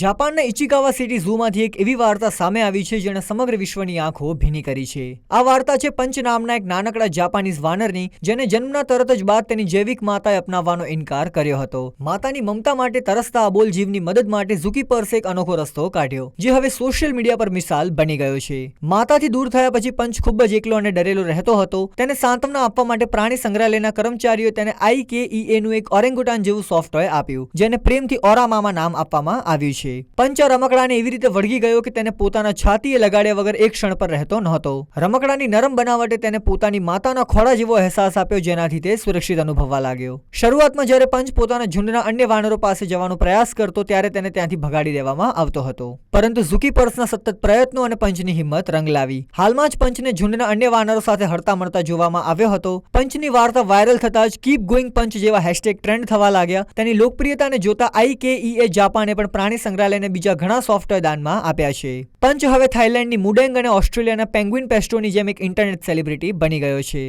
જાપાનના ઇચિકાવા સિટી ઝૂમાંથી એક એવી વાર્તા સામે આવી છે જેણે સમગ્ર વિશ્વની આંખો ભીની કરી છે। આ વાર્તા છે પંચ નામના એક નાનકડા જાપાનીઝ વાનરની, જેને જન્મના તરત જ બાદ તેની જૈવિક માતાએ અપનાવવાનો ઇનકાર કર્યો હતો। માતાની મમતા માટે તરસતા અબોલ જીવની મદદ માટે ઝુકીપર્સે એક અનોખો રસ્તો કાઢ્યો, જે હવે સોશિયલ મીડિયા પર મિસાલ બની ગયો છે। માતાથી દૂર થયા પછી પંચ ખૂબ જ એકલો અને ડરેલો રહેતો હતો। તેને સાંત્વના આપવા માટે પ્રાણી સંગ્રહાલયના કર્મચારીઓએ તેને IKEA નું એક ઓરેંગુટાન જેવું સોફ્ટ ટોય આપ્યું, જેને પ્રેમથી ઓરામામા નામ આપવામાં આવ્યું છે। પંચ રમકડાને એવી રીતે વળગી ગયો કે તેને પોતાના છાતીએ લગાડ્યા વગર એક ક્ષણ પર રહેતો નહોતો। રમકડાની નરમ બનાવટે તેને પોતાની માતાના ખોળા જેવો અહેસાસ આપ્યો, જેનાથી તે સુરક્ષિત અનુભવવા લાગ્યો। શરૂઆતમાં જ્યારે પંચ પોતાના ઝુંડના અન્ય વાનરો પાસે જવાનો પ્રયાસ કરતો ત્યારે તેને ત્યાંથી ભગાડી દેવામાં આવતો હતો, પરંતુ ઝુકીપર્સના સતત પ્રયત્નો અને પંચની હિંમત રંગ લાવી। હાલમાં જ પંચને ઝુંડના અન્ય વાનરો સાથે હળતા મળતા જોવામાં આવ્યો હતો। પંચની વાર્તા વાયરલ થતા જ કીપ ગોઈંગ પંચ જેવા હેશટેગ ટ્રેન્ડ થવા લાગ્યા। તેની લોકપ્રિયતાને જોતા IKEA જાપાને પણ પ્રાણી સંગ્રહાલયને બીજા ઘણા સોફ્ટવેર દાનમાં આપ્યા છે। પંચ હવે થાઇલેન્ડની મુડેંગ અને ઓસ્ટ્રેલિયાના પેંગ્વિન પેસ્ટ્રોની જેમ એક ઇન્ટરનેટ સેલિબ્રિટી બની ગયો છે।